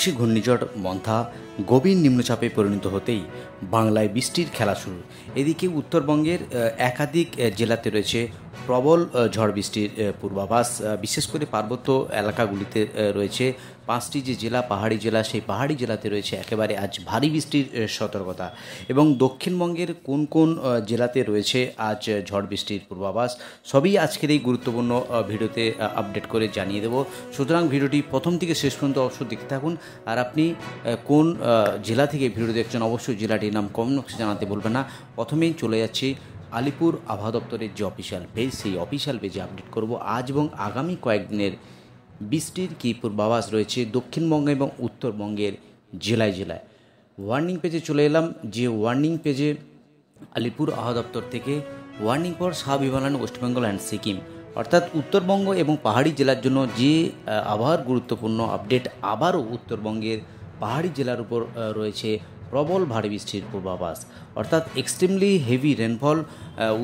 বিধ্বংসী ঘূর্ণিঝড় মন্থা গভীর নিম্নচাপে পরিণত হতেই বাংলায় বৃষ্টির খেলা শুরু। এদিকে উত্তরবঙ্গের একাধিক জেলাতে রয়েছে প্রবল ঝড় বৃষ্টির পূর্বাভাস। বিশেষ করে পার্বত্য এলাকাগুলিতে রয়েছে 5টি যে জেলা পাহাড়ি জেলা, সেই পাহাড়ি জেলাতে রয়েছে একেবারে আজ ভারী বৃষ্টির সতর্কতা। এবং দক্ষিণবঙ্গের কোন কোন জেলাতে রয়েছে আজ ঝড় বৃষ্টির পূর্বাভাস, সবই আজকের এই গুরুত্বপূর্ণ ভিডিওতে আপডেট করে জানিয়ে দেব। সুতরাং ভিডিওটি প্রথম থেকে শেষ পর্যন্ত অবশ্যই দেখতে থাকুন। আর আপনি কোন জেলা থেকে ভিডিও দেখছেন অবশ্যই জেলাটির নাম কমেন্ট বক্সে জানাতে ভুলবেন না। প্রথমেই চলে যাচ্ছি আলিপুর আবহাওয়া দপ্তরের যে অফিসিয়াল পেজ, সেই অফিসিয়াল পেজে আপডেট করব আজ এবং আগামী কয়েকদিনের বৃষ্টির কী পূর্বাভাস রয়েছে দক্ষিণবঙ্গ এবং উত্তরবঙ্গের জেলায় জেলায়। ওয়ার্নিং পেজে চলে এলাম, যে ওয়ার্নিং পেজে আলিপুর আবহাওয়া দপ্তর থেকে warning for sub Himalayan West Bengal and Sikkim, অর্থাৎ উত্তরবঙ্গ এবং পাহাড়ি জেলার জন্য যে আবহাওয়ার গুরুত্বপূর্ণ আপডেট, আবারও উত্তরবঙ্গের পাহাড়ি জেলার উপর রয়েছে প্রবল ভারী বৃষ্টির পূর্বাভাস, অর্থাৎ এক্সট্রিমলি হেভি রেনফল।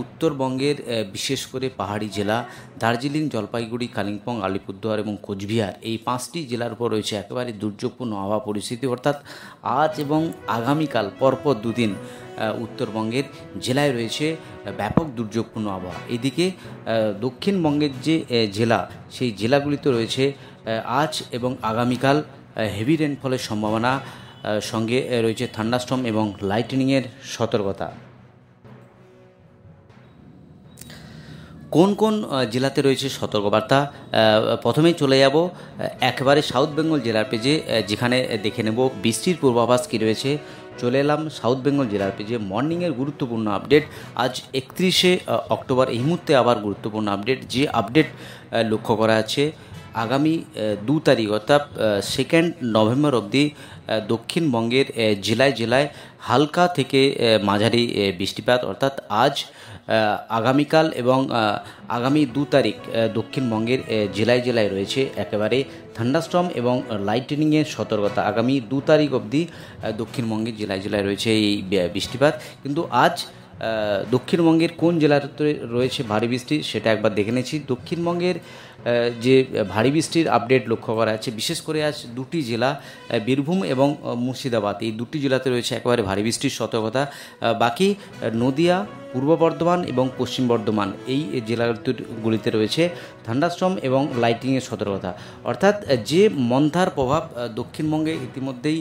উত্তরবঙ্গের বিশেষ করে পাহাড়ি জেলা দার্জিলিং, জলপাইগুড়ি, কালিম্পং, আলিপুরদুয়ার এবং কোচবিহার, এই 5টি জেলার উপর রয়েছে একেবারে দুর্যোগপূর্ণ আবহাওয়া পরিস্থিতি। অর্থাৎ আজ এবং আগামীকাল পরপর দুদিন উত্তরবঙ্গের জেলায় রয়েছে ব্যাপক দুর্যোগপূর্ণ আবহাওয়া। এদিকে দক্ষিণবঙ্গের যে জেলা, সেই জেলাগুলিতে রয়েছে আজ এবং আগামীকাল হেভি রেনফলের সম্ভাবনা, সঙ্গে রয়েছে থান্ডারস্টর্ম এবং লাইটনিংয়ের সতর্কতা। কোন কোন জেলাতে রয়েছে সতর্কবার্তা, প্রথমেই চলে যাব একেবারে সাউথ বেঙ্গল জেলার পেজে, যেখানে দেখে নেব বৃষ্টির পূর্বাভাস কী রয়েছে। চলে এলাম সাউথ বেঙ্গল জেলার পেজে, মর্নিংয়ের গুরুত্বপূর্ণ আপডেট আজ 31শে অক্টোবর। এই মুহূর্তে আবার গুরুত্বপূর্ণ আপডেট, যে আপডেট লক্ষ্য করা আছে আগামী 2 তারিখ অর্থাৎ 2 নভেম্বর অবধি দক্ষিণবঙ্গের জেলায় জেলায় হালকা থেকে মাঝারি বৃষ্টিপাত, অর্থাৎ আজ, আগামীকাল এবং আগামী 2 তারিখ দক্ষিণবঙ্গের জেলায় জেলায় রয়েছে একেবারে থান্ডারস্টর্ম এবং লাইটনিংয়ের সতর্কতা। আগামী 2 তারিখ অবধি দক্ষিণবঙ্গের জেলায় জেলায় রয়েছে এই বৃষ্টিপাত। কিন্তু আজ দক্ষিণবঙ্গের কোন জেলাতে রয়েছে ভারী বৃষ্টি সেটা একবার দেখে নিয়েছি। দক্ষিণবঙ্গের যে ভারী বৃষ্টির আপডেট লক্ষ্য করা যাচ্ছে, বিশেষ করে আজ 2টি জেলা বীরভূম এবং মুর্শিদাবাদ, এই 2টি জেলাতে রয়েছে একেবারে ভারী বৃষ্টির সতর্কতা। বাকি নদিয়া, পূর্ব বর্ধমান এবং পশ্চিম বর্ধমান, এই জেলাগুলিতে রয়েছে থান্ডারস্টর্ম এবং লাইটিংয়ের সতর্কতা। অর্থাৎ যে মন্থার প্রভাব দক্ষিণবঙ্গে ইতিমধ্যেই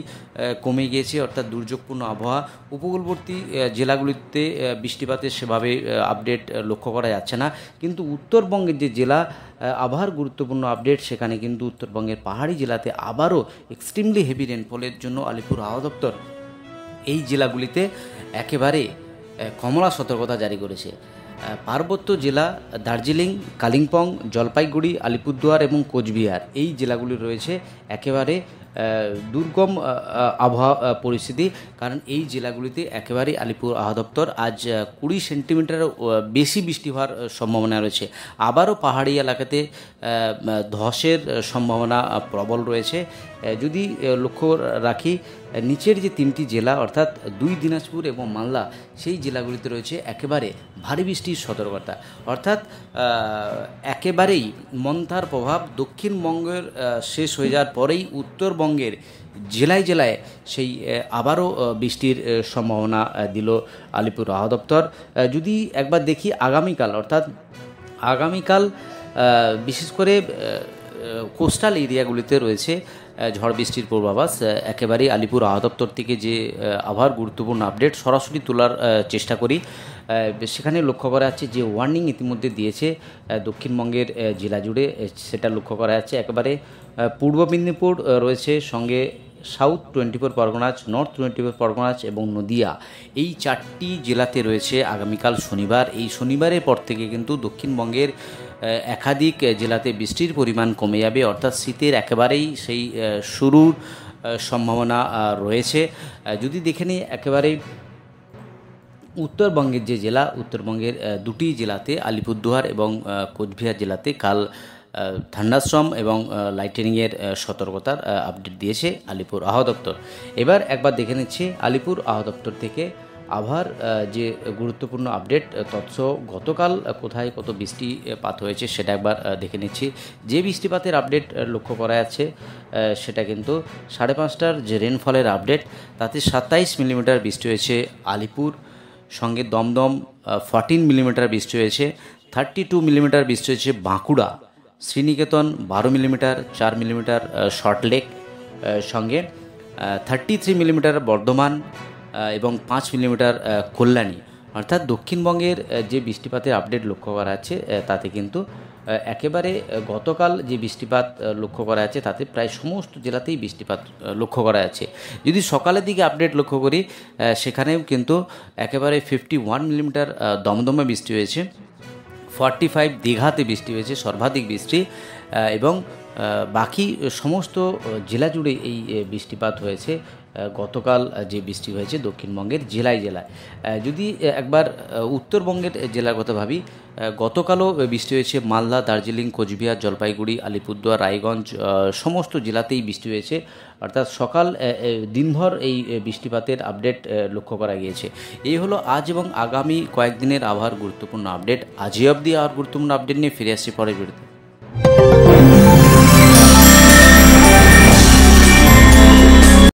কমে গিয়েছে, অর্থাৎ দুর্যোগপূর্ণ আবহাওয়া। উপকূলবর্তী জেলাগুলিতে বৃষ্টিপাতের সেভাবে আপডেট লক্ষ্য করা যাচ্ছে না, কিন্তু উত্তরবঙ্গের যে জেলা আবহাওয়ার গুরুত্বপূর্ণ আপডেট, সেখানে কিন্তু উত্তরবঙ্গের পাহাড়ি জেলাতে আবারও এক্সট্রিমলি হেভি রেনফলের জন্য আলিপুর আবহাওয়া দপ্তর এই জেলাগুলিতে একেবারে কমলা সতর্কতা জারি করেছে। পার্বত্য জেলা দার্জিলিং, কালিম্পং, জলপাইগুড়ি, আলিপুরদুয়ার এবং কোচবিহার, এই জেলাগুলি রয়েছে একেবারে দুর্গম আবহাওয়া পরিস্থিতি, কারণ এই জেলাগুলিতে একেবারে আলিপুর আবহাওয়া দপ্তর আজ 20 সেন্টিমিটার বেশি বৃষ্টি হওয়ার সম্ভাবনা রয়েছে। আবারও পাহাড়ি এলাকাতে ধসের সম্ভাবনা প্রবল রয়েছে। যদি লক্ষ্য রাখি, নিচের যে 3টি জেলা অর্থাৎ 2 দিনাজপুর এবং মালদা, সেই জেলাগুলিতে রয়েছে একেবারে ভারী বৃষ্টির সতর্কতা। অর্থাৎ একেবারেই মন্থার প্রভাব দক্ষিণবঙ্গের শেষ হয়ে যাওয়ার পরেই উত্তরবঙ্গের জেলায় জেলায় সেই আবারও বৃষ্টির সম্ভাবনা দিল আলিপুর আবহাওয়া দপ্তর। যদি একবার দেখি আগামীকাল, অর্থাৎ আগামীকাল বিশেষ করে কোস্টাল এরিয়াগুলিতে রয়েছে ঝড় বৃষ্টির পূর্বাভাস। একেবারেই আলিপুর আবহাওয়া দপ্তর থেকে যে আবহাওয়ার গুরুত্বপূর্ণ আপডেট সরাসরি তোলার চেষ্টা করি। সেখানে লক্ষ্য করা যাচ্ছে যে ওয়ার্নিং ইতিমধ্যে দিয়েছে দক্ষিণবঙ্গের জেলা জুড়ে, সেটা লক্ষ্য করা যাচ্ছে। একেবারে পূর্ব মেদিনীপুর রয়েছে, সঙ্গে সাউথ 24 পরগনাজ, নর্থ 24 পরগনাজ এবং নদিয়া, এই 4টি জেলাতে রয়েছে আগামীকাল শনিবার। এই শনিবারের পর থেকে কিন্তু দক্ষিণবঙ্গের একাধিক জেলাতে বৃষ্টির পরিমাণ কমে যাবে, অর্থাৎ শীতের একেবারেই সেই শুরুর সম্ভাবনা রয়েছে। যদি দেখে নিই একেবারে উত্তরবঙ্গের যে জেলা, উত্তরবঙ্গের 2টি জেলাতে আলিপুরদুয়ার এবং কোচবিহার জেলাতে কাল থান্ডারস্টর্ম এবং লাইটনিংয়ের সতর্কতার আপডেট দিয়েছে আলিপুর আবহাওয়া দপ্তর। এবার একবার দেখে নিচ্ছি আলিপুর আবহাওয়া দপ্তর থেকে আবহাওয়ার যে গুরুত্বপূর্ণ আপডেট তৎসহ গতকাল কোথায় কত বৃষ্টিপাত হয়েছে সেটা একবার দেখে নিচ্ছি। যে বৃষ্টিপাতের আপডেট লক্ষ্য করা যাচ্ছে সেটা কিন্তু 5:30টার যে রেনফলের আপডেট, তাতে 27 মিলিমিটার বৃষ্টি হয়েছে আলিপুর, সঙ্গে দমদম 14 মিলিমিটার বৃষ্টি হয়েছে, 32 মিলিমিটার বৃষ্টি হয়েছে বাঁকুড়া, শ্রীনিকেতন 12 মিলিমিটার, 4 মিলিমিটার শর্টলেক, সঙ্গে 33 মিলিমিটার বর্ধমান এবং 5 মিলিমিটার কল্যাণী। অর্থাৎ দক্ষিণবঙ্গের যে বৃষ্টিপাতের আপডেট লক্ষ্য করা যাচ্ছে তাতে কিন্তু একেবারে গতকাল যে বৃষ্টিপাত লক্ষ্য করা যাচ্ছে তাতে প্রায় সমস্ত জেলাতেই বৃষ্টিপাত লক্ষ্য করা যাচ্ছে। যদি সকালের দিকে আপডেট লক্ষ্য করি সেখানেও কিন্তু একেবারে 51 মিলিমিটার দমদমে বৃষ্টি হয়েছে, 45 দীঘাতে বৃষ্টি হয়েছে সর্বাধিক বৃষ্টি, এবং বাকি সমস্ত জেলা জুড়ে এই বৃষ্টিপাত হয়েছে। গতকাল যে বৃষ্টি হয়েছে দক্ষিণবঙ্গের জেলায় জেলায়। যদি একবার উত্তরবঙ্গের জেলার কথা ভাবি, গতকালও বৃষ্টি হয়েছে মালদা, দার্জিলিং, কোচবিহার, জলপাইগুড়ি, আলিপুরদুয়ার, রায়গঞ্জ সমস্ত জেলাতেই বৃষ্টি হয়েছে। অর্থাৎ সকাল দিনভর এই বৃষ্টিপাতের আপডেট লক্ষ্য করা গিয়েছে। এই হলো আজ এবং আগামী কয়েকদিনের আবহাওয়ার গুরুত্বপূর্ণ আপডেট। আজই অবধি আর গুরুত্বপূর্ণ আপডেট নিয়ে ফিরে আসছি পরের ভিডিওতে।